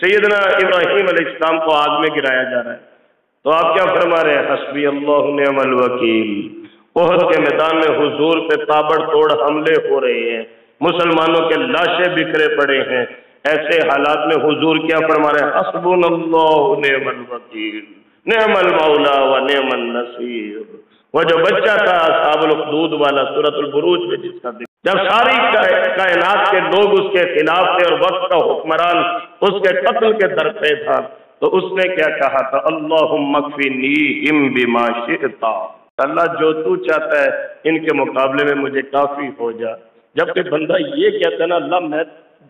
سیدنا ابراہیم علیہ السلام کو آگ میں گرایا جا رہا ہے، تو آپ کیا فرما رہے ہیں؟ حسبی اللہ نعم الوکیل۔ احد کے میدان میں حضور پہ تابڑ توڑ حملے ہو رہے ہیں، مسلمانوں کے لاشیں بکھرے پڑے ہیں، ایسے حالات میں حضور کیا فرما رہے ہیں؟ حسبنا اللہ نعم الوکیل نعم المولا و نعم النصیر۔ وہ جو بچہ تھا اصحاب الاخدود والا سورۃ البروج میں جس کا ذکر، جب ساری کائنات کے لوگ اس کے خلاف تھے اور وقت کا حکمران اس کے قتل کے در پہ تھا، تو اس نے کیا کہا تھا؟ اللہم اکفینیہم بما شئت، اللہ جو تو چاہتا ہے ان کے مقابلے میں مجھے کافی ہو جا۔ جب کہ بندہ یہ کہتا ہے نا اللہ میں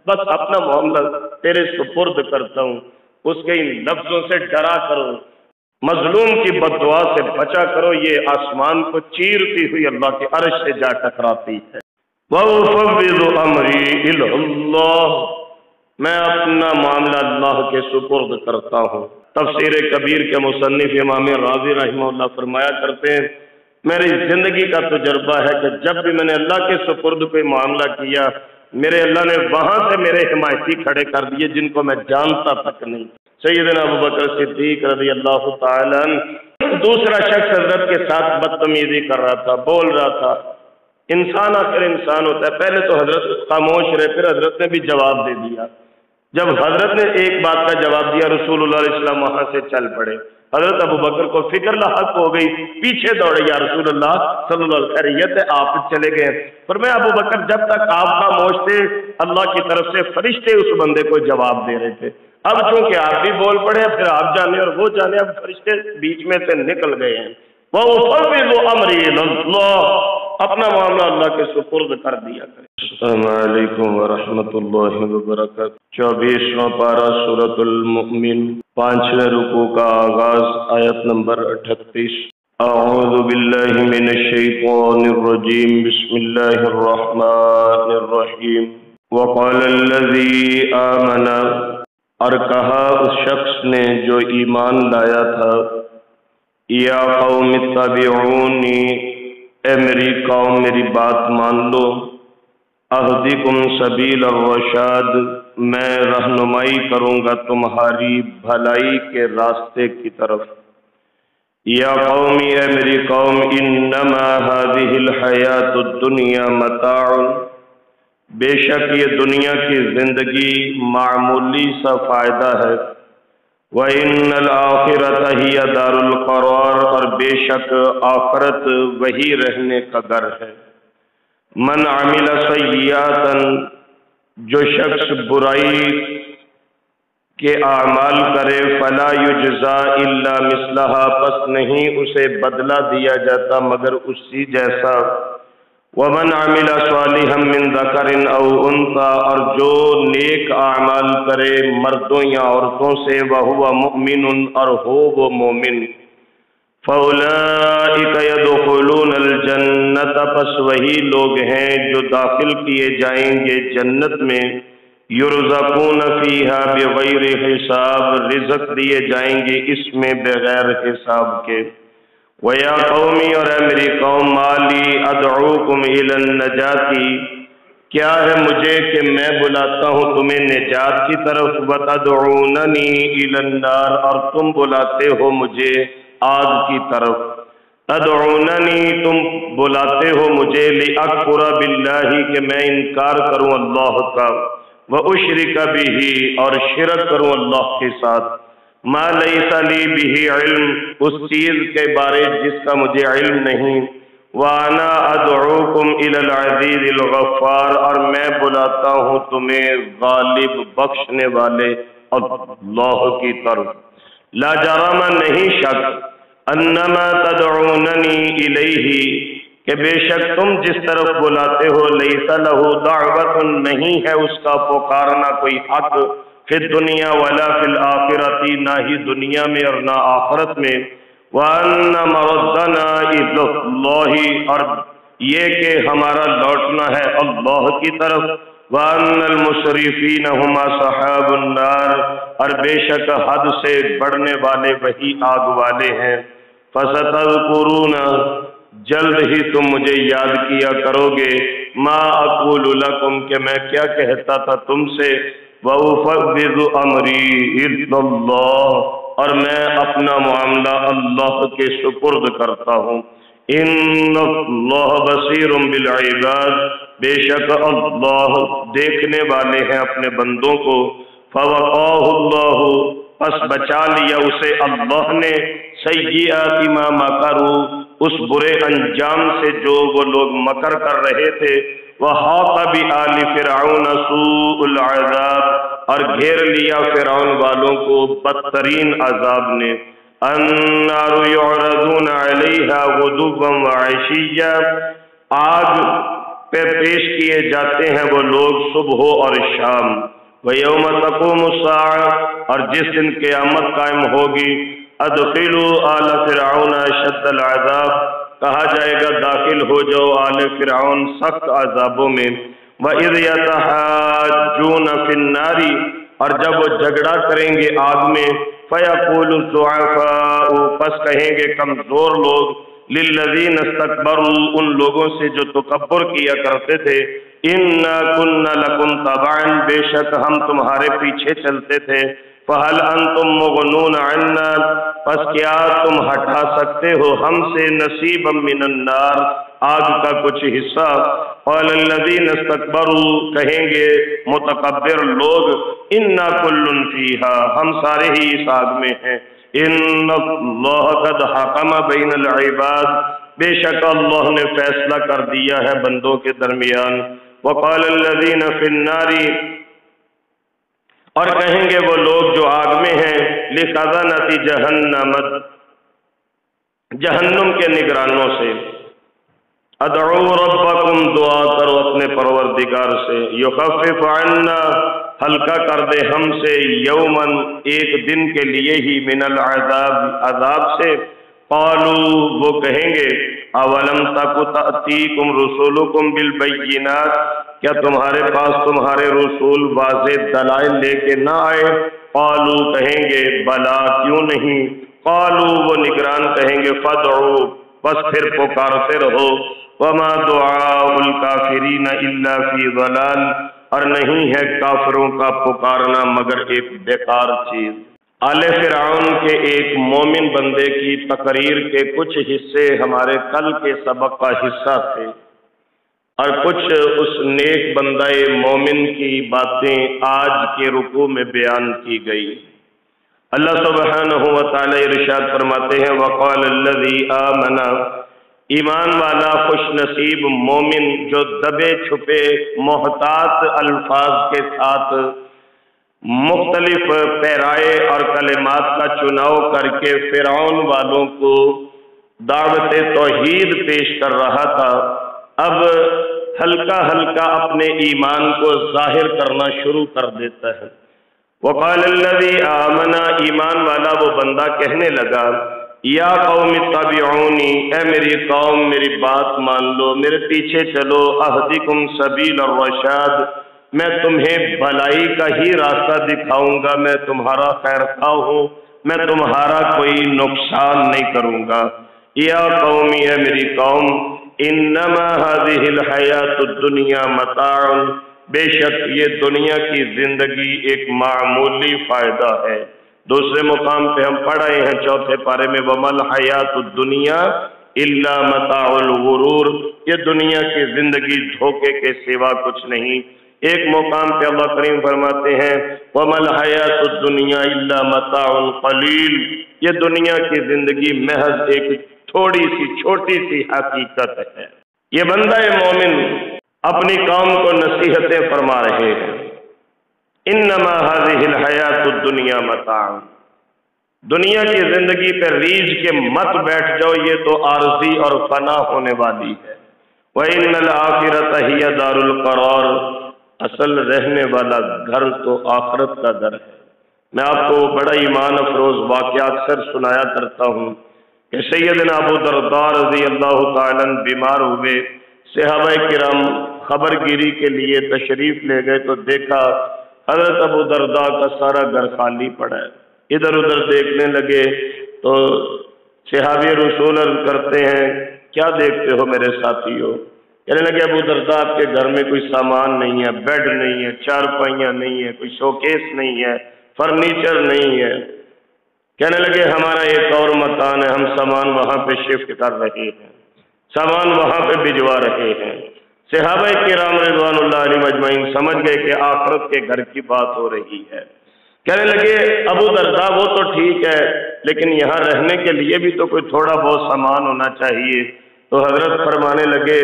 بس اپنا معاملہ تیرے سپرد کرتا ہوں، اس کے ان لفظوں سے ڈرا کرو، مظلوم کی بد دعا سے بچا کرو، یہ آسمان کو چیرتی ہوئی اللہ کے عرش سے جا ٹکراتی ہے۔ وَأُفَوِّضُ أَمْرِي إِلَى اللَّهِ، میں اپنا معاملہ اللہ کے سپرد کرتا ہوں۔ تفسیر کبیر کے مصنف امام راضی رحمہ اللہ فرمایا کرتے ہیں، میری زندگی کا تجربہ ہے کہ جب بھی میں نے اللہ کے سپرد کوئی معاملہ کیا، میرے اللہ نے وہاں سے میرے حمایتی کھڑے کر دیے جن کو میں جانتا تک نہیں۔ سیدنا ابوبکر صدیق رضی اللہ تعالیٰ عنہ، دوسرا شخص حضرت کے ساتھ بدتمیزی کر رہا تھا، بول رہا تھا، انسان آخر انسان ہوتا ہے، پہلے تو حضرت خاموش رہے، پھر حضرت نے بھی جواب دے دیا۔ جب حضرت نے ایک بات کا جواب دیا، رسول اللہ علیہ السلام وہاں سے چل پڑے۔ حضرت ابوبکر کو فکر لاحق ہو گئی، پیچھے دوڑے، یا رسول اللہ صلی اللہ علیہ وسلم خیریت ہے؟ آپ چلے گئے۔ فرمایا ابوبکر جب تک آپ خاموش تھے اللہ کی طرف سے فرشتے اس بندے کو جواب دے رہے تھے، اب چونکہ آپ بھی بول پڑے، پھر آپ جانے اور وہ جانے، اب فرشتے بیچ میں سے نکل گئے ہیں۔ وَأُفَوِّضُ أَمْرِي إِلَى اللَّهِ، اپنا معاملہ اللہ کے سپرد کر دیا کرے۔ السلام علیکم ورحمۃ اللہ وبرکاتہ۔ 24واں پارہ سورۃ المؤمن، 5ویں رکوع کا آغاز، آیت نمبر 38۔ اعوذ باللہ من الشیطان الرجیم، بسم اللہ الرحمن الرحیم۔ وقال الذی آمن، اور کہا اس شخص نے جو ایمان لایا تھا، یا قوم اتبعونی، اے میری قوم میری بات مان لو، اہدکم سبیل الرشاد، میں رہنمائی کروں گا تمہاری بھلائی کے راستے کی طرف۔ یا قومی، اے میری قوم، انما هذه الحیات الدنیا متاع، بے شک یہ دنیا کی زندگی معمولی سا فائدہ ہے، وَإِنَّ الْآخِرَةَ هِيَ دَارُ الْقَرَارِ، اور بے شک آخرت وہی رہنے کا گھر ہے۔ من عمل سیئاتً، جو شخص برائی کے اعمال کرے، فلا یجزا الا مثلہا، پس نہیں اسے بدلہ دیا جاتا مگر اسی جیسا۔ ومن عمل صالحا من ذکر او انثى، اور جو نیک اعمال کرے مردوں یا عورتوں سے، وہو مؤمن، اور ہو وہ مومن، فاولئک یدخلون الجنۃ، پس وہی لوگ ہیں جو داخل کیے جائیں گے جنت میں، یرزقون فیہا بغیر حساب، رزق دیے جائیں گے اس میں بغیر حساب کے۔ وَيَا قَوْمِ، اور اے میری قوم، مَالِي أَدْعُوكُمْ إِلَى النَّجَاةِ، کیا ہے مجھے کہ میں بلاتا ہوں تمہیں نجات کی طرف، وَتَدْعُونَنِي إِلَى النَّارِ، اور تم بلاتے ہو مجھے آگ کی طرف۔ تدعوننی، تم بلاتے ہو مجھے، لِأَكْفُرَ بِاللَّهِ، کہ میں انکار کروں اللہ کا، وَأُشْرِكَ بِهِ، اور شرک کروں اللہ کے ساتھ، ما لیس لی بہ علم، اس چیز کے بارے جس کا مجھے علم نہیں، وانا ادعوکم الی العزیز الغفار، اور میں بلاتا ہوں تمہیں غالب بخشنے والے اللہ کی طرف۔ لا جرم، نہیں شک، انما تدعوننی الیہ، کہ بے شک تم جس طرف بلاتے ہو، لیس لہ دعوت، نہیں ہے اس کا پکارنا کوئی حق، فی الدنیا ولا فی الآخرۃ، نہ ہی دنیا میں اور نہ آخرت میں، وَأَنَّ مَرَدَّنَا إِلَى اللَّهِ، اور یہ کہ ہمارا لوٹنا ہے اللہ کی طرف، وَأَنَّ الْمُسْرِفِينَ هُمْ أَصْحَابُ النَّارِ، اور بے شک حد سے بڑھنے والے وہی آگ والے ہیں۔ فَسَتَذْكُرُونَ، جلد ہی تم مجھے یاد کیا کرو گے، ما اقول لکم، کہ میں کیا کہتا تھا تم سے، وَأُفَوِّضُ أَمْرِي إِلَى اللَّهِ، اور میں اپنا معاملہ اللہ کے سپرد کرتا ہوں۔ اِنَّ اللَّهَ بَصِيرٌ بِالْعِبَادِ، بے شک اللہ دیکھنے والے ہیں اپنے بندوں کو۔ فَوَقَاهُ اللَّهُ، پس بچا لیا اسے اللہ نے، سیئات ما مکروا، اس برے انجام سے جو وہ لوگ مکر کر رہے تھے۔ وَحَاقَ بِآلِ فِرْعَوْنَ سُوءُ الْعَذَابِ، اور گھیر لیا فرعون والوں کو بدترین عذاب نے۔ النَّارُ يُعْرَضُونَ عَلَيْهَا غُدُوًّا وَعَشِيًّا، آگ پہ پیش کیے جاتے ہیں وہ لوگ صبح اور شام۔ وَيَوْمَ تَقُومُ السَّاعَةُ، اور جس دن قیامت قائم ہوگی، أَدْخِلُوا آلَ فِرْعَوْنَ أَشَدَّ الْعَذَابِ، کہا جائے گا داخل ہو جاؤ آل فرعون سخت عذابوں میں۔ وَإِذْ يَتَحَاجُّونَ فِي النَّارِ، اور جب وہ جھگڑا کریں گے آگ میں، فَيَقُولُ الضُّعَفَاءُ، پس کہیں گے کمزور لوگ، لِلَّذِينَ اسْتَكْبَرُوا، ان لوگوں سے جو تکبر کیا کرتے تھے، إِنَّا كُنَّا لَكُمْ تَبَعًا، بے شک ہم تمہارے پیچھے چلتے تھے۔ فَهَلْ أَنْتُمْ مُغْنُونَ عَنَّا، پس کیا تم ہٹا سکتے ہو ہم سے، نصیبًا مِنَ النَّارِ، آگ کا کچھ حصہ۔ قَالَ الَّذِينَ اسْتَكْبَرُوا، کہیں گے متکبر لوگ، إِنَّا كُلٌّ فِيهَا، ہم سارے ہی اس آگ میں ہیں۔ إِنَّ اللَّهَ قَدْ حَكَمَ بَيْنَ الْعِبَادِ، بے شک اللہ نے فیصلہ کر دیا ہے بندوں کے درمیان۔ وَقَالَ الَّذِينَ فِي النَّارِ، اور کہیں گے وہ لوگ جو آگ میں ہیں، لِخَزَنَةِ جَهَنَّمَ، جہنم کے نگرانوں سے، ادعوا ربکم، دعا کرو اپنے پروردگار سے، یخفف عنا، ہلکا کر دے ہم سے، یومن، ایک دن کے لیے ہی، من العذاب، عذاب سے۔ قالوا، وہ کہیں گے، اولم تک تأتیکم رسولکم بالبینات، کیا تمہارے پاس تمہارے رسول واضح دلائل لے کے نہ آئے؟ قالوا، کہیں گے، بلا، کیوں نہیں؟ قالوا، وہ نگران کہیں گے، فادعوا، بس پھر پکارتے رہو، وما دعاء الکافرین الا فی ضلال، اور نہیں ہے کافروں کا پکارنا مگر ایک بیکار چیز۔ آل فرعون کے ایک مومن بندے کی تقریر کے کچھ حصے ہمارے کل کے سبق کا حصہ تھے، اور کچھ اس نیک بندہ مومن کی باتیں آج کے رکوع میں بیان کی گئی۔ اللہ سبحانہ و تعالی ارشاد فرماتے ہیں، وقال الذی آمن، ایمان والا خوش نصیب مومن جو دبے چھپے محتاط الفاظ کے ساتھ مختلف پیرائے اور کلمات کا چناؤ کر کے فرعون والوں کو دعوت توحید پیش کر رہا تھا، اب ہلکا ہلکا اپنے ایمان کو ظاہر کرنا شروع کر دیتا ہے۔ وقال الذی آمن، ایمان والا وہ بندہ کہنے لگا، یا قوم اتبعونی، اے میری قوم میری بات مان لو، میرے پیچھے چلو، اہدکم سبیل الرشاد، میں تمہیں بھلائی کا ہی راستہ دکھاؤں گا، میں تمہارا خیر خواہ ہوں، میں تمہارا کوئی نقصان نہیں کروں گا۔ یا قومی، اے میری قوم، انما هذه الحیات الدنیا متاع، بے شک یہ دنیا کی زندگی ایک معمولی فائدہ ہے۔ دوسرے مقام پہ ہم پڑھ رہے ہیں چوتھے پارے میں، وَمَا الْحَيَاةُ الدُّنْيَا إِلَّا مَتَاعُ الْغُرُورِ، یہ دنیا کی زندگی دھوکے کے سوا کچھ نہیں۔ ایک مقام پہ اللہ کریم فرماتے ہیں، وَمَا الْحَيَاةُ الدُّنْيَا إِلَّا مَتَاعٌ قَلِيلٌ، یہ دنیا کی زندگی محض ایک تھوڑی سی چھوٹی سی حقیقت ہے۔ یہ بندہ مومن اپنی قوم کو نصیحتیں فرما رہے ہیں، انما هذه الحیات الدنیا متاع، دنیا کی زندگی پہ ریجھ کے مت بیٹھ جاؤ، یہ تو عارضی اور فنا ہونے والی ہے۔ وَإِنَّ الْآخِرَةَ هِيَ دَارُ الْقَرَارِ، اصل رہنے والا گھر تو آخرت کا گھر ہے۔ میں آپ کو بڑا ایمان افروز واقعہ اکثر سنایا کرتا ہوں کہ سیدنا ابو درداء رضی اللہ تعالیٰ عنہ بیمار ہوئے، صحابہ کرام خبر گیری کے لیے تشریف لے گئے تو دیکھا حضرت ابو درداء کا سارا گھر خالی پڑا ہے۔ ادھر ادھر دیکھنے لگے تو صحابی رسول عرض کرتے ہیں، کیا دیکھتے ہو میرے ساتھیو؟ کہنے لگے ابو درداء آپ کے گھر میں کوئی سامان نہیں ہے، بیڈ نہیں ہے، چارپائیاں نہیں ہے، کوئی شوکیس نہیں ہے، فرنیچر نہیں ہے۔ کہنے لگے ہمارا ایک اور مکان ہے، ہم سامان وہاں پہ شفٹ کر رہے ہیں، سامان وہاں پہ بھجوا رہے ہیں۔ صحابہ کرام رضوان اللہ علیہ مجمعین سمجھ گئے کہ آخرت کے گھر کی بات ہو رہی ہے۔ کہنے لگے ابو درداء وہ تو ٹھیک ہے لیکن یہاں رہنے کے لیے بھی تو کوئی تھوڑا بہت سامان ہونا چاہیے۔ تو حضرت فرمانے لگے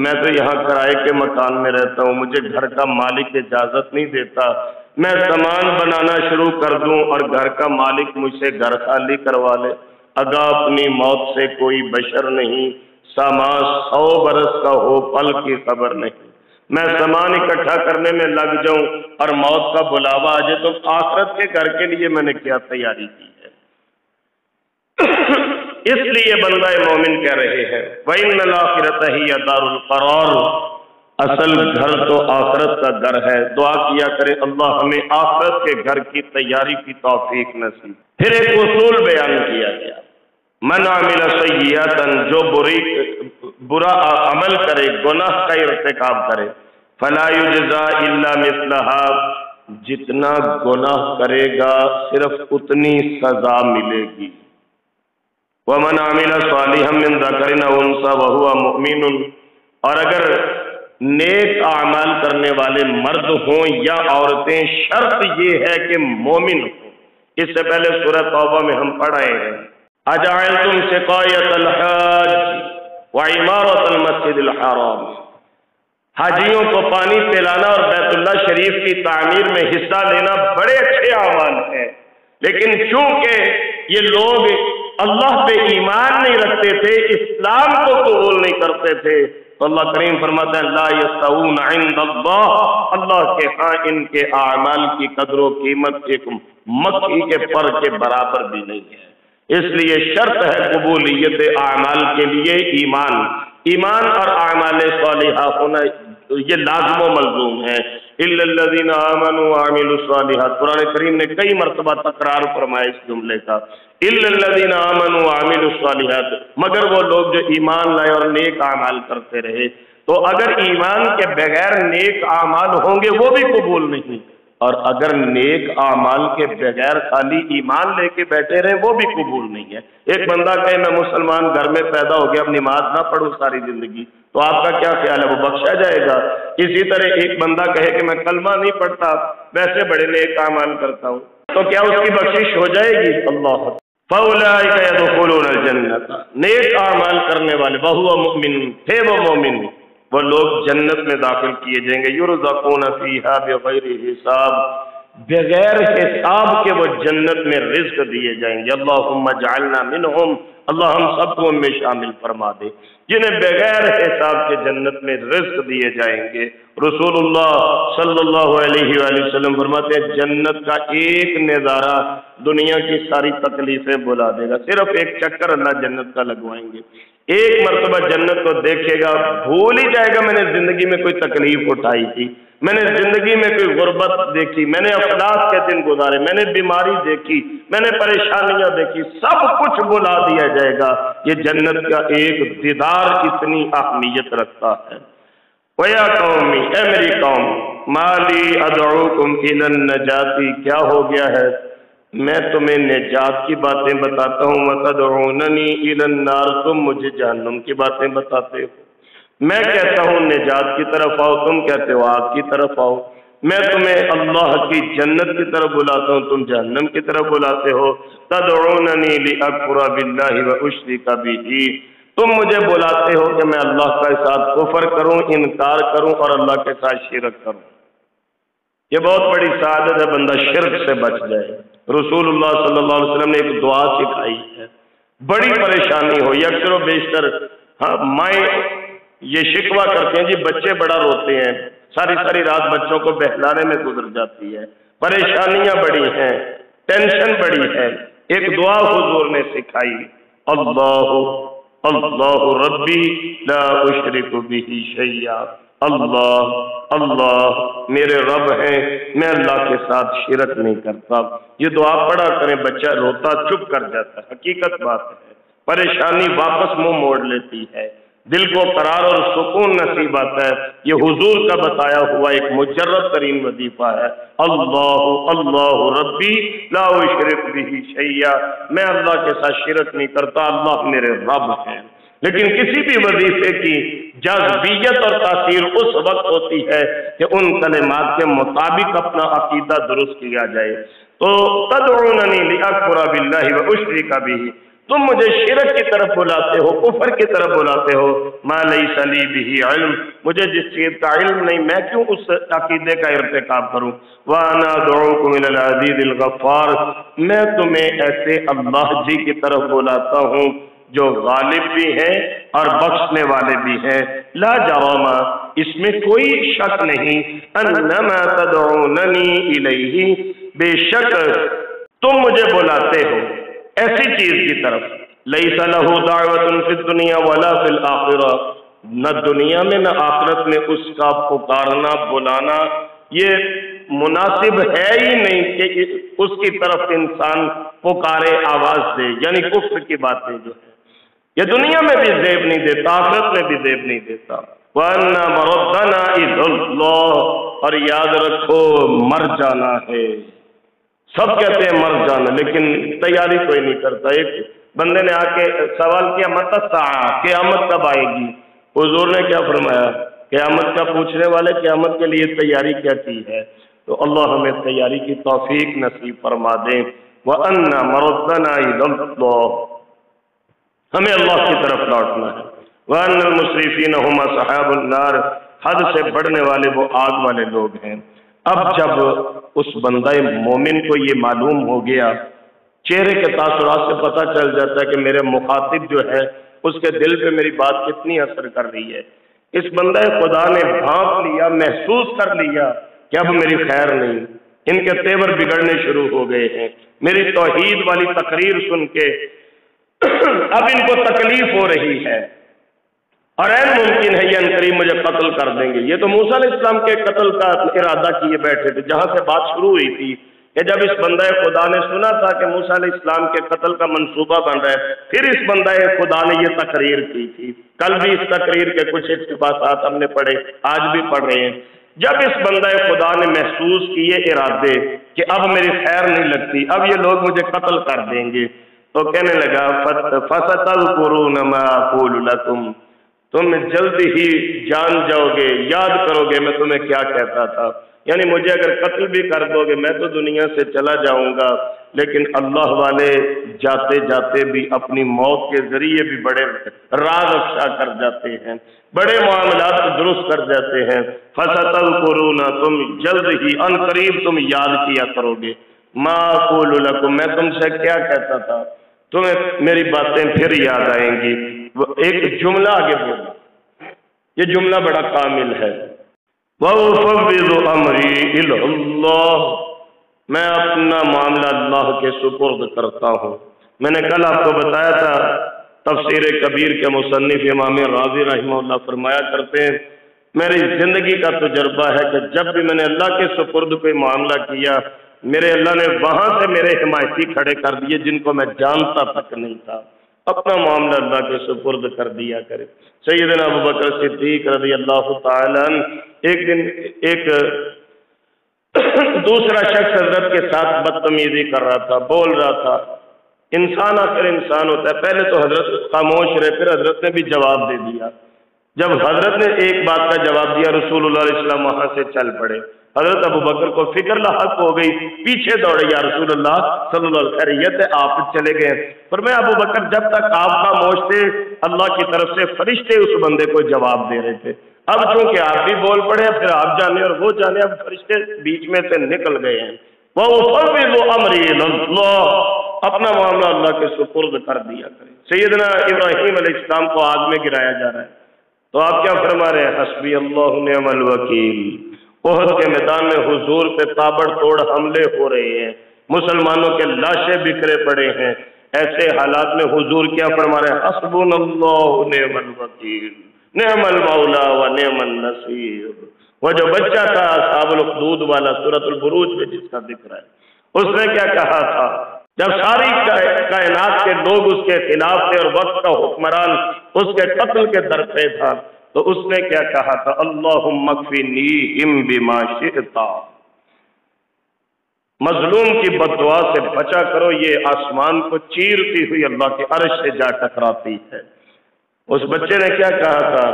میں تو یہاں کرائے کے مکان میں رہتا ہوں، مجھے گھر کا مالک اجازت نہیں دیتا، میں سامان بنانا شروع کر دوں اور گھر کا مالک مجھ سے گھر خالی کروا لے۔ اگا اپنی موت سے کوئی بشر نہیں، سامان 100 برس کا ہو پل کی خبر نہیں۔ میں سامان اکٹھا کرنے میں لگ جاؤں اور موت کا بلاوا آ جائے تو آخرت کے گھر کے لیے میں نے کیا تیاری کی ہے۔ اس لیے بندہ مومن کہہ رہے ہیں وَإِنَّ الْآخِرَةَ هِيَ دَارُ الْقَرَارِ، اصل گھر تو آخرت کا گھر ہے۔ دعا کیا کرے اللہ ہمیں آخرت کے گھر کی تیاری کی توفیق نصیب۔ پھر ایک اصول بیان کیا گیا، من عمل سیئۃ، جو برا عمل کرے، گناہ کا ارتکاب کرے، فلا یجزا الا مثلها، جتنا گناہ کرے گا صرف اتنی سزا ملے گی۔ ومن عمل صالحا من ذکر او انثى وهو مؤمن، اور اگر نیک اعمال کرنے والے مرد ہوں یا عورتیں، شرط یہ ہے کہ مومن ہوں۔ اس سے پہلے سورہ توبہ میں ہم پڑھائے ہیں اجعلتم سقایۃ الحاج وعمارۃ المسجد الحرام، حاجیوں کو پانی پلانا اور بیت اللہ شریف کی تعمیر میں حصہ لینا بڑے اچھے اعمال ہیں، لیکن چونکہ یہ لوگ اللہ پہ ایمان نہیں رکھتے تھے، اسلام کو قبول نہیں کرتے تھے، تو اللہ کریم فرماتا ہے لا یستوون عند اللہ، اللہ کے ہاں ان کے اعمال کی قدر و قیمت ایک مکھی کے پر کے برابر بھی نہیں ہے۔ اس لیے شرط ہے قبولیت اعمال کے لیے ایمان اور اعمال صالحہ ہونا، یہ لازم و ملزوم ہے۔ الا الذین آمنوا وعملوا الصالحات، قرآن کریم نے کئی مرتبہ تکرار فرمایا اس جملے کا، الا الذین آمنوا وعملوا الصالحات، مگر وہ لوگ جو ایمان لائے اور نیک اعمال کرتے رہے۔ تو اگر ایمان کے بغیر نیک اعمال ہوں گے وہ بھی قبول نہیں، اور اگر نیک اعمال کے بغیر خالی ایمان لے کے بیٹھے رہے وہ بھی قبول نہیں ہے۔ ایک بندہ کہے میں مسلمان گھر میں پیدا ہو گیا، اب نماز نہ پڑھوں ساری زندگی، تو آپ کا کیا خیال ہے وہ بخشا جائے گا؟ اسی طرح ایک بندہ کہے کہ میں کلمہ نہیں پڑھتا، ویسے بڑے نیک اعمال کرتا ہوں، تو کیا اس کی بخشش ہو جائے گی؟ اللہ فَأُولَٰئِكَ يَدْخُلُونَ الْجَنَّةَ، نیک اعمال کرنے والے وَهُوَ مُؤْمِنٌ، تھے وہ مومن، وہ لوگ جنت میں داخل کیے جائیں گے، یرزقون فیہا بغیر حساب، بغیر حساب کے وہ جنت میں رزق دیے جائیں گے۔ اللہم اجعلنا منہم، اللہ ہم سب کو ان میں شامل فرما دے جنہیں بغیر حساب کے جنت میں رزق دیے جائیں گے۔ رسول اللہ صلی اللہ علیہ وآلہ وسلم فرماتے ہیں جنت کا ایک نظارہ دنیا کی ساری تکلیفیں بلا دے گا، صرف ایک چکر اللہ جنت کا لگوائیں گے، ایک مرتبہ جنت کو دیکھے گا بھول ہی جائے گا میں نے زندگی میں کوئی تکلیف اٹھائی تھی، میں نے زندگی میں کوئی غربت دیکھی، میں نے افلاس کے دن گزارے، میں نے بیماری دیکھی، میں نے پریشانیاں دیکھی، سب کچھ بلا دیا جائے گا۔ یہ جنت کا ایک دیدار اتنی اہمیت رکھتا ہے۔ وَيَا قَوْمِ، اے میری قوم، مَا لِي أَدْعُوكُمْ إِلَى النَّجَاةِ، کیا ہو گیا ہے میں تمہیں نجات کی باتیں بتاتا ہوں، وَتَدْعُونَنِي إِلَى النَّارِ، تم مجھے جہنم کی باتیں بتاتے ہو۔ میں کہتا ہوں نجات کی طرف آؤ، تم کہتے ہو آگ کی طرف آؤ۔ میں تمہیں اللہ کی جنت کی طرف بلاتا ہوں، تم جہنم کی طرف بلاتے ہو۔ تدعوننی لأکفر باللہ واشرک بہ، تم مجھے بلاتے ہو کہ میں اللہ کے ساتھ کفر کروں، انکار کروں اور اللہ کے ساتھ شرک کروں۔ یہ بہت بڑی سعادت ہے بندہ شرک سے بچ جائے۔ رسول اللہ صلی اللہ علیہ وسلم نے ایک دعا سکھائی ہے، بڑی پریشانی ہو، اکثر و بیشتر مائیں یہ شکوہ کرتے ہیں جی بچے بڑا روتے ہیں، ساری ساری رات بچوں کو بہلانے میں گزر جاتی ہے، پریشانیاں بڑی ہیں، ٹینشن بڑی ہے۔ ایک دعا حضور نے سکھائی، اللہ اللہ ربی لا اشرک بہ شیئا، اللہ اللہ میرے رب ہیں، میں اللہ کے ساتھ شرک نہیں کرتا۔ یہ دعا پڑھا کریں، بچہ روتا چپ کر جاتا ہے، حقیقت بات ہے، پریشانی واپس منہ موڑ لیتی ہے۔ دل کو قرار اور سکون نصیب آتا ہے۔ یہ حضور کا بتایا ہوا ایک مجرد ترین وظیفہ ہے، اللہ اللہ ربی لا اشرک بہ شیئا، میں اللہ کے ساتھ شرک نہیں کرتا، اللہ میرے رب ہے۔ لیکن کسی بھی وظیفے کی جاذبیت اور تاثیر اس وقت ہوتی ہے کہ ان کلمات کے مطابق اپنا عقیدہ درست کیا جائے۔ تو تدعوننی لاکفر باللہ واشرک بہ، تم مجھے شرک کی طرف بلاتے ہو، کفر کی طرف بلاتے ہو، ما لیس لی بہ علم، مجھے جس چیز کا علم نہیں میں کیوں اس عقیدے کا ارتکاب کروں۔ وانا ادعوکم الی العزیز الغفار، میں تمہیں ایسے اللہ جی کی طرف بلاتا ہوں جو غالب بھی ہیں اور بخشنے والے بھی ہیں۔ لا جرم، اس میں کوئی شک نہیں، انما تدعوننی الیہ، بے شک تم مجھے بلاتے ہو ایسی چیز کی طرف، لیس لہ دعوۃ فی الدنیا ولا فی الآخرہ، نہ دنیا میں نہ آخرت میں اس کا پکارنا بلانا یہ مناسب ہے ہی نہیں کہ اس کی طرف انسان پکارے آواز دے، یعنی کفر کی باتیں جو ہے یہ دنیا میں بھی زیب نہیں دیتا، آخرت میں بھی زیب نہیں دیتا۔ وَأَنَّ مَرَدَّنَا إِلَى اللَّهِ، اور یاد رکھو مر جانا ہے، سب کہتے ہیں مر جانا لیکن تیاری کوئی نہیں کرتا۔ ایک بندے نے آ کے سوال کیا متی الساعہ، قیامت کب آئے گی؟ حضور نے کیا فرمایا؟ قیامت کا پوچھنے والے قیامت کے لیے تیاری کیا کی ہے؟ تو اللہ ہمیں تیاری کی توفیق نصیب فرما دیں۔ وَأَنَّ مَرَدَّنَا إِلَى اللَّهِ، ہمیں اللہ کی طرف لوٹنا ہے۔ وَأَنَّ الْمُسْرِفِينَ هُمْ أَصْحَابُ النَّارِ، حد سے بڑھنے والے وہ آگ والے لوگ ہیں۔ اب جب اس بندہ مومن کو یہ معلوم ہو گیا، چہرے کے تاثرات سے پتہ چل جاتا ہے کہ میرے مخاطب جو ہے اس کے دل پہ میری بات کتنی اثر کر رہی ہے۔ اس بندہ خدا نے بھانپ لیا، محسوس کر لیا کہ اب میری خیر نہیں، ان کے تیور بگڑنے شروع ہو گئے ہیں، میری توحید والی تقریر سن کے اب ان کو تکلیف ہو رہی ہے، اور این ممکن ہے یہ عنقریب مجھے قتل کر دیں گے۔ یہ تو موسیٰ علیہ السلام کے قتل کا ارادہ کیے بیٹھے تھے، جہاں سے بات شروع ہوئی تھی کہ جب اس بندہ خدا نے سنا تھا کہ موسیٰ علیہ السلام کے قتل کا منصوبہ بن رہا ہے، پھر اس بندہ خدا نے یہ تقریر کی تھی۔ کل بھی اس تقریر کے کچھ اقتباسات ہم نے پڑھے، آج بھی پڑھ رہے ہیں۔ جب اس بندہ خدا نے محسوس کیے ارادے کہ اب میری خیر نہیں لگتی، اب یہ لوگ مجھے قتل کر دیں گے، تو کہنے لگا فَسَتَذْكُرُونَ مَا أَقُولُ لَكُمْ، تم جلد ہی جان جاؤ گے، یاد کرو گے میں تمہیں کیا کہتا تھا۔ یعنی مجھے اگر قتل بھی کر دو گے میں تو دنیا سے چلا جاؤں گا، لیکن اللہ والے جاتے جاتے بھی اپنی موت کے ذریعے بھی بڑے راز افشا کر جاتے ہیں، بڑے معاملات درست کر جاتے ہیں۔ فَسَتَذْكُرُونَ، تم جلد ہی عنقریب تم یاد کیا کرو گے، مَا أَقُولُ لَكُمْ، میں تم سے کیا کہتا تھا، تمہیں میری باتیں پھر یاد آئیں گی۔ وہ ایک جملہ آگے بولا، یہ جملہ بڑا کامل ہے، وَأُفَوِّضُ أَمْرِي إِلَى اللَّهِ، میں اپنا معاملہ اللہ کے سپرد کرتا ہوں۔ میں نے کل آپ کو بتایا تھا تفسیر کبیر کے مصنف امام رازی رحمہ اللہ فرمایا کرتے ہیں، میری زندگی کا تجربہ ہے کہ جب بھی میں نے اللہ کے سپرد کوئی معاملہ کیا، میرے اللہ نے وہاں سے میرے حمایتی کھڑے کر دیے جن کو میں جانتا تک نہیں تھا۔ اپنا معاملہ اللہ کے سپرد کر دیا کرے۔ سیدنا ابوبکر صدیق رضی اللہ تعالیٰ عنہ ایک دن ایک دوسرا شخص حضرت کے ساتھ بدتمیزی کر رہا تھا، بول رہا تھا۔ انسان آخر انسان ہوتا ہے، پہلے تو حضرت خاموش رہے، پھر حضرت نے بھی جواب دے دیا۔ جب حضرت نے ایک بات کا جواب دیا، رسول اللہ علیہ السلام وہاں سے چل پڑے۔ حضرت ابوبکر کو فکر لاحق ہو گئی، پیچھے دوڑے، یا رسول اللہ صلی اللہ علیہ وسلم خیریت ہے، آپ چلے گئے۔ فرمایا ابوبکر جب تک آپ خاموش تھے اللہ کی طرف سے فرشتے اس بندے کو جواب دے رہے تھے، اب چونکہ آپ بھی بول پڑے پھر آپ جانے اور وہ جانے، اب فرشتے بیچ میں سے نکل گئے ہیں۔ وَأُفَوِّضُ أَمْرِي إِلَى اللَّهِ، اپنا معاملہ اللہ کے سپرد کر دیا کریں۔ سیدنا ابراہیم علیہ السلام کو آگ میں گرایا جا رہا ہے، تو آپ کیا فرما رہے ہیں؟ حسبی اللہ نعم الوکیل۔ احد کے میدان میں حضور پہ تابڑ توڑ حملے ہو رہے ہیں، مسلمانوں کے لاشیں بکھرے پڑے ہیں، ایسے حالات میں حضور کیا فرما رہے ہیں؟ حسبنا اللہ نعم الوکیل، نعم المولا و نعم النصیر۔ وہ جو بچہ تھا اصحاب الاخدود والا سورۃ البروج میں جس کا ذکر ہے، اس نے کیا کہا تھا؟ جب ساری کائنات کے لوگ اس کے خلاف تھے اور وقت کا حکمران اس کے قتل کے در پہ تھا، تو اس نے کیا کہا تھا؟ اللہم اکفنیہم بما شئت، مظلوم کی بد دعا سے بچا کرو، یہ آسمان کو چیرتی ہوئی اللہ کے عرش سے جا ٹکراتی ہے۔ اس بچے نے کیا کہا تھا؟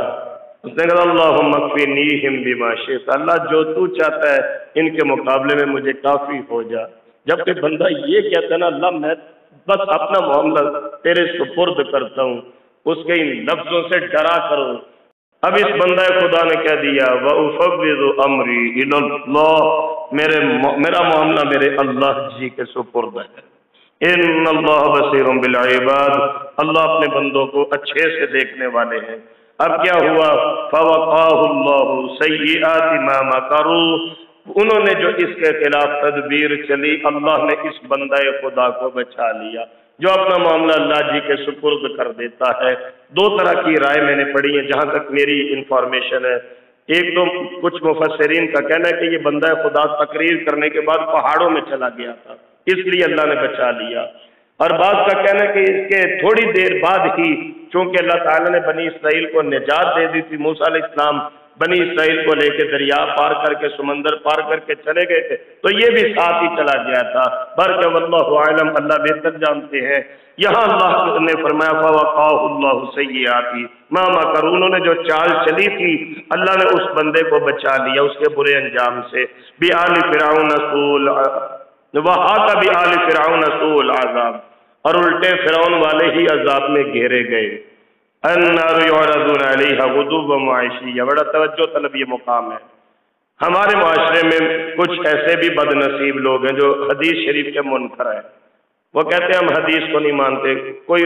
اس نے کہا اللہم اکفنیہم بما شئت، اللہ جو تو چاہتا ہے ان کے مقابلے میں مجھے کافی ہو جا۔ جب کہ بندہ یہ کہتا ہے نا اللہ میں بس اپنا معاملہ تیرے سپرد کرتا ہوں، اس کے ان لفظوں سے ڈرا کرو۔ اب اس بندہ خدا نے کہہ دیا وَأُفَوِّضُ أَمْرِي إِلَى اللَّهِ، میرا معاملہ میرے اللہ جی کے سپرد ہے۔ ان اللہ بصیر بالعباد، اللہ اپنے بندوں کو اچھے سے دیکھنے والے ہیں۔ اب کیا ہوا؟ فَوَقَاهُ اللَّهُ سَيِّئَاتِ مَا مَكَرُوا، انہوں نے جو اس کے خلاف تدبیر چلی اللہ نے اس بندہ خدا کو بچا لیا جو اپنا معاملہ اللہ جی کے سپرد کر دیتا ہے۔ دو طرح کی رائے میں نے پڑھی ہے جہاں تک میری انفارمیشن ہے۔ ایک تو کچھ مفسرین کا کہنا ہے کہ یہ بندہ خدا تقریر کرنے کے بعد پہاڑوں میں چلا گیا تھا، اس لیے اللہ نے بچا لیا، اور بعض کا کہنا ہے کہ اس کے تھوڑی دیر بعد ہی چونکہ اللہ تعالیٰ نے بنی اسرائیل کو نجات دے دی تھی، موسیٰ علیہ السلام بنی اسرائیل کو لے کے دریا پار کر کے سمندر پار کر کے چلے گئے تھے، تو یہ بھی ساتھ ہی چلا گیا تھا۔ برکہ واللہ عالم، اللہ بہتر جانتے ہیں۔ یہاں اللہ نے فرمایا فَوَقَاهُ اللَّهُ سَيِّئَاتِ مَا مَكَرُوا، انہوں نے جو چال چلی تھی اللہ نے اس بندے کو بچا لیا اس کے برے انجام سے۔ بِآلِ فِرْعَوْنَ سُوءَ وَحَاقَ بِآلِ فِرْعَوْنَ سُوءُ الْعَذَابِ، اور الٹے فرعون والے ہی عذاب میں گھیرے گئے۔ النار یعرضون علیہا غدوا وعشیا، بڑا توجہ طلب یہ مقام ہے۔ ہمارے معاشرے میں کچھ ایسے بھی بد نصیب لوگ ہیں جو حدیث شریف کے منکر ہیں، وہ کہتے ہیں ہم حدیث کو نہیں مانتے، کوئی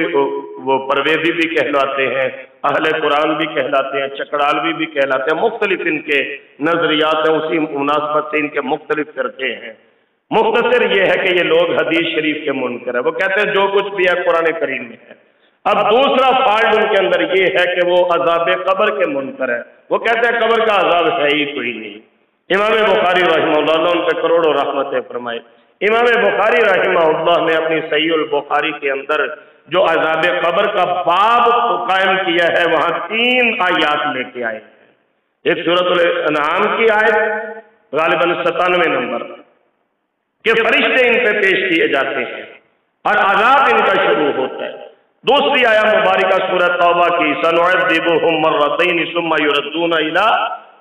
وہ پرویزی بھی کہلاتے ہیں، اہل قرآن بھی کہلاتے ہیں، چکڑالوی بھی کہلاتے ہیں، مختلف ان کے نظریات ہیں، اسی مناسبت سے ان کے مختلف فرقے ہیں۔ مختصر یہ ہے کہ یہ لوگ حدیث شریف کے منکر ہیں، وہ کہتے ہیں جو کچھ بھی ہے قرآن کریم میں ہے۔ اب دوسرا فالٹ ان کے اندر یہ ہے کہ وہ عذاب قبر کے منکر ہے، وہ کہتے ہیں قبر کا عذاب ہے ہی کوئی نہیں۔ امام بخاری رحمہ اللہ ان پہ کروڑوں رحمتیں فرمائے، امام بخاری رحمہ اللہ نے اپنی صحیح البخاری کے اندر جو عذاب قبر کا باب قائم کیا ہے وہاں 3 آیات لے کے آئے ہیں۔ ایک سورۃ الانعام کی آیت غالباً 97 نمبر کہ فرشتے ان پہ پیش کیے جاتے ہیں اور عذاب ان کا شروع ہوتا ہے۔ دوسری آیہ مبارکہ سورہ توبہ کی سنعذبهم مرتين ثم يردون الى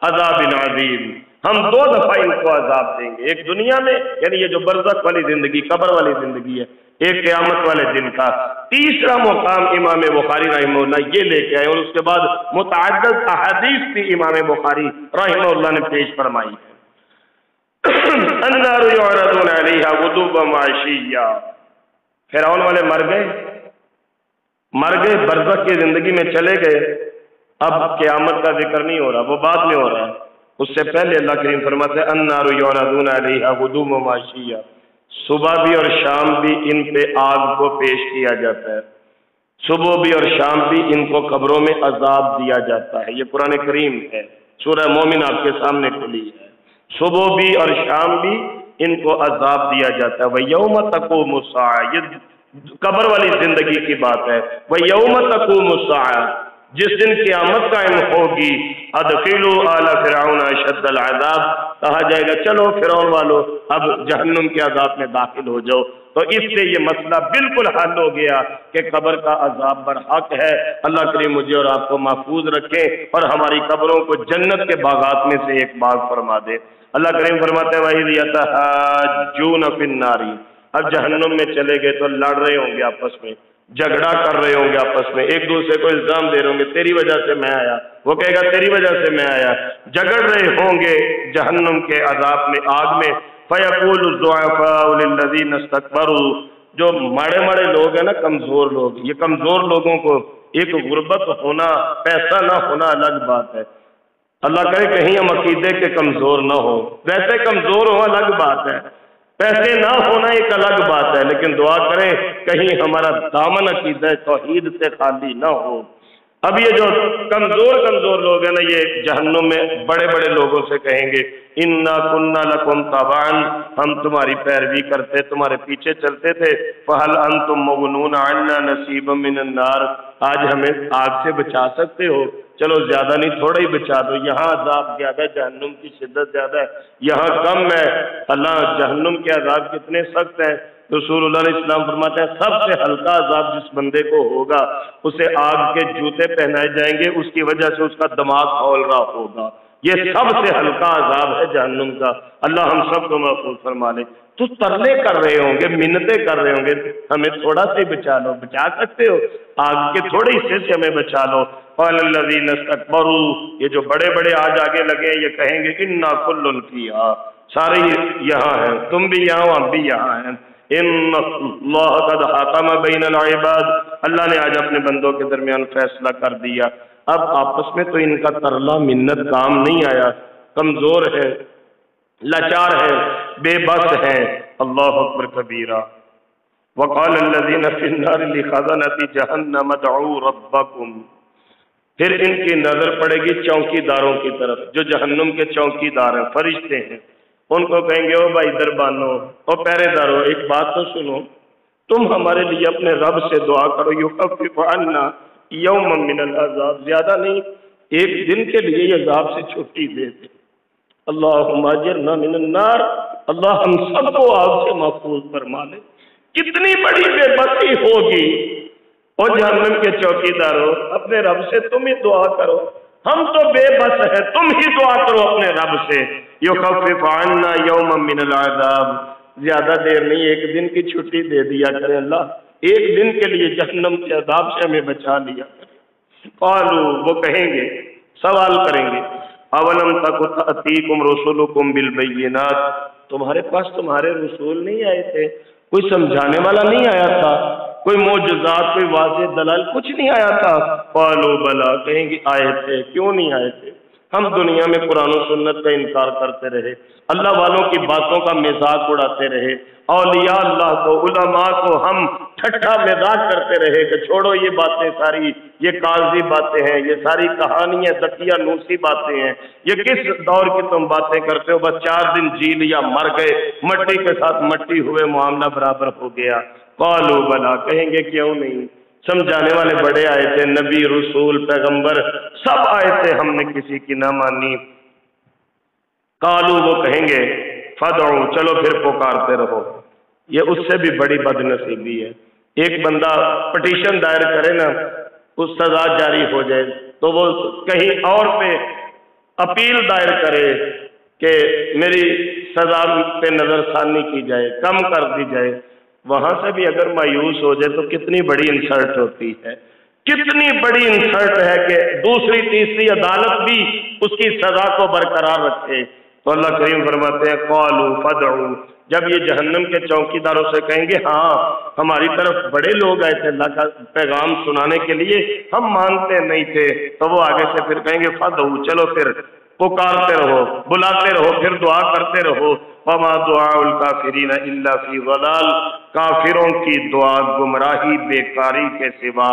عذاب عظیم، ہم 2 دفعہ ان کو عذاب دیں گے، ایک دنیا میں یعنی یہ جو برزخ والی زندگی قبر والی زندگی ہے، ایک قیامت والے دن کا۔ تیسرا مقام امام بخاری رحمہ اللہ یہ لے کے آئے اور اس کے بعد متعدد احادیث بھی امام بخاری رحمہ اللہ نے پیش فرمائی ہے۔ النار یعرضون علیہا غدوا وعشیا، فرعون والے مر گئے برزخ کی زندگی میں چلے گئے، اب قیامت کا ذکر نہیں ہو رہا، وہ بعد میں ہو رہا ہے۔ اس سے پہلے اللہ کریم فرماتے ہیں النار یعرضون علیہا غدوا وعشیا، صبح بھی اور شام بھی ان پہ آگ کو پیش کیا جاتا ہے، صبح بھی اور شام بھی ان کو قبروں میں عذاب دیا جاتا ہے۔ یہ قرآن کریم ہے، سورہ مومن آپ کے سامنے کھلی ہے۔ صبح بھی اور شام بھی ان کو عذاب دیا جاتا ہے۔ وَيَوْمَ تَقُومُ السَّاعَةُ، یہ قبر والی زندگی کی بات ہے۔ وَيَوْمَ تَقُومُ السَّاعَةُ، جس دن قیامت قائم ہوگی، اَدْخِلُوا آلَ فِرْعَوْنَ أَشَدَّ الْعَذَابِ، کہا جائے گا چلو فرعون والو اب جہنم کے عذاب میں داخل ہو جاؤ۔ تو اس سے یہ مسئلہ بالکل حل ہو گیا کہ قبر کا عذاب برحق ہے۔ اللہ کریم مجھے اور آپ کو محفوظ رکھے اور ہماری قبروں کو جنت کے باغات میں سے ایک باغ فرما دے۔ اللہ کریم فرماتے ہیں وَإِذْ يَتَحَاجُّونَ فِي النَّارِ، اب جہنم میں چلے گئے تو لڑ رہے ہوں گے آپس میں، جھگڑا کر رہے ہوں گے آپس میں، ایک دوسرے کو الزام دے رہے ہوں گے تیری وجہ سے میں آیا، وہ کہے گا تیری وجہ سے میں آیا، جھگڑ رہے ہوں گے جہنم کے عذاب میں، آگ میں۔ فَيَقُولُ الضُّعَفَاءُ لِلَّذِينَ اسْتَكْبَرُوا، جو ماڑے لوگ ہیں نا، کمزور لوگ، یہ کمزور لوگوں کو ایک غربت ہونا، پیسہ نہ ہونا الگ بات ہے۔ اللہ کرے کہیں ہم عقیدے کے کمزور نہ ہو، ویسے کمزور ہو الگ بات ہے، پیسے نہ ہونا ایک الگ بات ہے، لیکن دعا کریں کہیں ہمارا دامن عقیدہ توحید سے خالی نہ ہو۔ اب یہ جو کمزور لوگ ہیں نا، یہ جہنم میں بڑے بڑے لوگوں سے کہیں گے انا کنا لکم تبعا، ہم تمہاری پیروی کرتے، تمہارے پیچھے چلتے تھے، فہل انتم مغنون عنا نصیبا من النار، آج ہمیں آگ سے بچا سکتے ہو؟ چلو زیادہ نہیں، تھوڑا ہی بچا دو، یہاں عذاب زیادہ ہے، جہنم کی شدت زیادہ ہے، یہاں کم ہے۔ اللہ جہنم کے عذاب کتنے سخت ہیں، رسول اللہ علیہ السلام فرماتے ہیں سب سے ہلکا عذاب جس بندے کو ہوگا، اسے آگ کے جوتے پہنائے جائیں گے، اس کی وجہ سے اس کا دماغ کھول رہا ہوگا۔ یہ سب سے ہلکا عذاب ہے جہنم کا، اللہ ہم سب کو محفوظ فرما لے۔ تو ترلے کر رہے ہوں گے، منتیں کر رہے ہوں گے، ہمیں تھوڑا سا ہی بچا لو، بچا سکتے ہو؟ آگ کے تھوڑے حصے سے ہمیں بچا لو۔ قال الذین استکبروا، یہ جو بڑے بڑے آج آگے لگے یہ کہیں گے انا کل فیہا، سارے یہاں ہیں، تم بھی یہاں ہم بھی یہاں ہیں۔ ان اللہ قد حکم بین العباد، اللہ نے آج اپنے بندوں کے درمیان فیصلہ کر دیا۔ اب آپس میں تو ان کا ترلا منت کام نہیں آیا، کمزور ہے، لاچار ہے، بے بس ہیں۔ اللہ اکبر کبیرہ۔ وقال الذین فی النار لخزنۃ جہنم ادعوا ربکم، پھر ان کی نظر پڑے گی چوکی داروں کی طرف، جو جہنم کے چوکی دار ہیں، فرشتے ہیں، ان کو کہیں گے او بھائی دربانو، او پہرے دارو، ایک بات تو سنو، تم ہمارے لیے اپنے رب سے دعا کرو، یخفف عنا یوما من العذاب، زیادہ نہیں، ایک دن کے لیے یہ عذاب سے چھٹی دے دے۔ اللہم اجرنا من النار، اللہ ہم سب کو آگ سے محفوظ فرما لے۔ کتنی بڑی بے بسی ہوگی، اور جہنم کے چوکی دارو اپنے رب سے تم ہی دعا کرو، ہم تو بے بس ہیں، تم ہی دعا کرو اپنے رب سے، یخفف عنا یوما من العذاب، زیادہ دیر نہیں، ایک دن کی چھٹی دے دیا کرے اللہ، ایک دن کے لیے جہنم کے عذاب سے ہمیں بچا لیا کرے۔ قالوا، وہ کہیں گے، سوال کریں گے، اولم تک تأتیکم رسلکم بالبینات، تمہارے پاس تمہارے رسول نہیں آئے تھے، کوئی سمجھانے والا نہیں آیا تھا، کوئی معجزات، کوئی واضح دلائل، کچھ نہیں آیا تھا؟ قالوا بلا، کہیں گے آئے تھے، کیوں نہیں آئے تھے؟ ہم دنیا میں قرآن و سنت کا انکار کرتے رہے، اللہ والوں کی باتوں کا مذاق اڑاتے رہے، اولیاء اللہ کو، علماء کو ہم ٹھٹھا مذاق کرتے رہے کہ چھوڑو یہ باتیں ساری، یہ کاغذی باتیں ہیں، یہ ساری کہانیاں دقیہ نوسی باتیں ہیں، یہ کس دور کی تم باتیں کرتے ہو، بس 4 دن جی لیا مر گئے، مٹی کے ساتھ مٹی ہوئے، معاملہ برابر ہو گیا۔ قالوا بلا، کہیں گے کیوں نہیں، سمجھانے والے بڑے آئے تھے، نبی، رسول، پیغمبر سب آئے تھے، ہم نے کسی کی نہ مانی۔ قالوا، وہ کہیں گے فدعوا، چلو پھر پکارتے رہو۔ یہ اس سے بھی بڑی بد نصیبی ہے، ایک بندہ پٹیشن دائر کرے نا، اس سزا جاری ہو جائے تو وہ کہیں اور پہ اپیل دائر کرے کہ میری سزا پہ نظر ثانی کی جائے، کم کر دی جائے، وہاں سے بھی اگر مایوس ہو جائے تو کتنی بڑی انسلٹ ہوتی ہے، کتنی بڑی انسلٹ ہے کہ دوسری تیسری عدالت بھی اس کی سزا کو برقرار رکھے۔ تو اللہ کریم فرماتے ہیں قالوا فدعوا، جب یہ جہنم کے چوکی داروں سے کہیں گے ہاں ہماری طرف بڑے لوگ آئے تھے اللہ کا پیغام سنانے کے لیے، ہم مانتے نہیں تھے، تو وہ آگے سے پھر کہیں گے فدعوا، چلو پھر پکارتے رہو، بلاتے رہو، پھر دعا کرتے رہو۔ وما دعاء الکافرین الا فی ضلال، کافروں کی دعا گمراہی، بیکاری کے سوا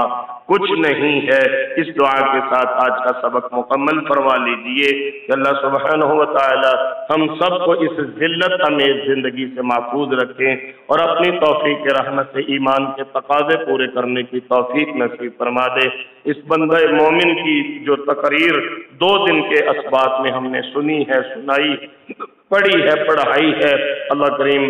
کچھ نہیں ہے۔ اس دعا کے ساتھ آج کا سبق مکمل فرما لیجئے کہ اللہ سبحانہ و تعالی ہم سب کو اس ذلت امیز زندگی سے محفوظ رکھیں اور اپنی توفیق کے رحمت سے ایمان کے تقاضے پورے کرنے کی توفیق نصیب فرما دے۔ اس بندہ مومن کی جو تقریر 2 دن کے اسباط میں ہم نے سنی ہے، سنائی، پڑھی ہے، پڑھائی ہے، اللہ کریم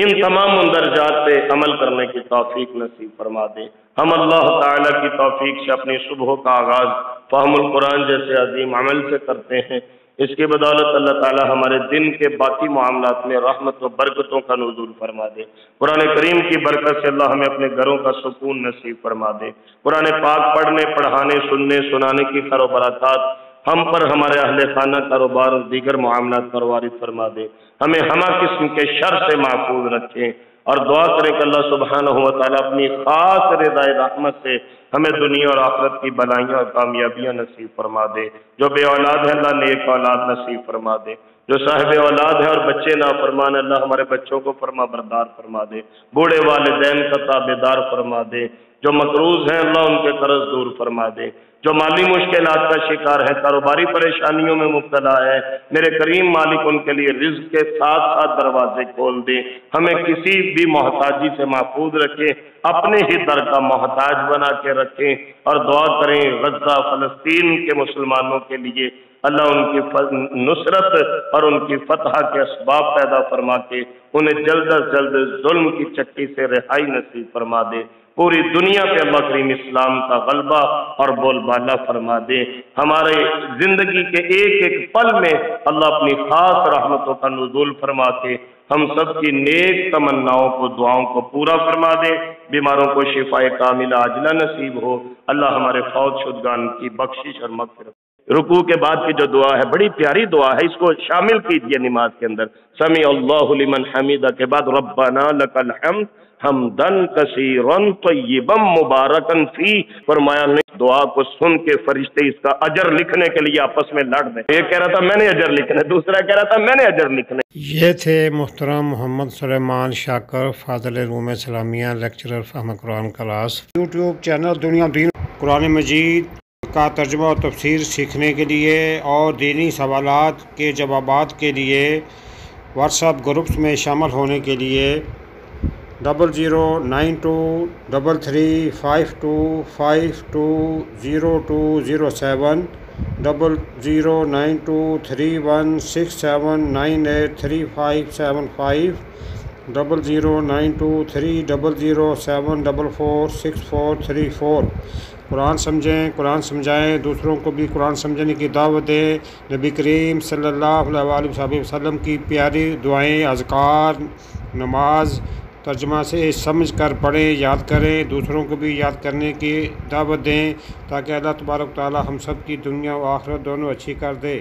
ان تمام مندرجات پہ عمل کرنے کی توفیق نصیب فرما دے۔ ہم اللہ تعالیٰ کی توفیق سے اپنی صبح کا آغاز فہم القرآن جیسے عظیم عمل سے کرتے ہیں، اس کی بدولت اللہ تعالیٰ ہمارے دن کے باقی معاملات میں رحمت و برکتوں کا نزول فرما دے۔ قرآن کریم کی برکت سے اللہ ہمیں اپنے گھروں کا سکون نصیب فرما دے۔ قرآن پاک پڑھنے، پڑھانے، سننے، سنانے کی خیر و برکات ہم پر، ہمارے اہل خانہ، کاروبار اور دیگر معاملات پر وارد فرما دے۔ ہمیں ہمہ قسم کے شر سے محفوظ رکھیں اور دعا کریں کہ اللہ سبحانہ و تعالیٰ اپنی خاص رضا رحمت سے ہمیں دنیا اور آخرت کی بلائیاں اور کامیابیاں نصیب فرما دے۔ جو بے اولاد ہے اللہ نیک اولاد نصیب فرما دے۔ جو صاحب اولاد ہے اور بچے نافرمان، اللہ ہمارے بچوں کو فرما بردار فرما دے، بوڑھے والدین کا تابعدار فرما دے، جو مقروض ہیں اللہ ان کے قرض دور فرما دے، جو مالی مشکلات کا شکار ہے، کاروباری پریشانیوں میں مبتلا ہے، میرے کریم مالک ان کے لیے رزق کے ساتھ ساتھ دروازے کھول دے، ہمیں کسی بھی محتاجی سے محفوظ رکھے، اپنے ہی در کا محتاج بنا کے رکھیں، اور دعا کریں غزہ فلسطین کے مسلمانوں کے لیے، اللہ ان کی نصرت اور ان کی فتح کے اسباب پیدا فرما کے انہیں جلد از جلد ظلم کی چکی سے رہائی نصیب فرما دے، پوری دنیا پہ اللہ کریم اسلام کا غلبہ اور بول بالا فرما دے، ہمارے زندگی کے ایک ایک پل میں اللہ اپنی خاص رحمتوں کا نزول فرما کے ہم سب کی نیک تمناؤں کو دعاؤں کو پورا فرما دے، بیماروں کو شفاء کاملہ عاجلہ نصیب ہو، اللہ ہمارے فوت شدگان کی بخشش اور مغفرت۔ رکوع کے بعد کی جو دعا ہے بڑی پیاری دعا ہے، اس کو شامل کیجئے نماز کے اندر، سمیع اللہ لمن حمیدہ کے بعد ربنا لک الحمد حمدن کثیرا طیبا مبارکا فی، فرمایا نہیں دعا کو سن کے فرشتے اس کا اجر لکھنے کے لیے آپس میں لڑ دیں، ایک کہہ رہا تھا میں نے اجر لکھنا ہے، دوسرا کہہ رہا تھا میں نے اجر لکھنا ہے۔ یہ تھے محترم محمد سلیمان شاکر، فاضل روم اسلامیہ، لیکچرر فہم قرآن کلاس۔ یوٹیوب چینل دنیا دین قرآن مجید کا ترجمہ اور تفسیر سیکھنے کے لیے اور دینی سوالات کے جوابات کے لیے واٹس ایپ گروپس میں شامل ہونے کے لیے 00923352520207 00923167983575 00923007446434۔ قرآن سمجھیں، قرآن سمجھائیں، دوسروں کو بھی قرآن سمجھنے کی دعوت دیں۔ نبی کریم صلی اللہ علیہ وسلم کی پیاری دعائیں، اذکار، نماز ترجمہ سے سمجھ کر پڑھیں، یاد کریں، دوسروں کو بھی یاد کرنے کی دعوت دیں، تاکہ اللہ تبارک و تعالی ہم سب کی دنیا و آخرت دونوں اچھی کر دے۔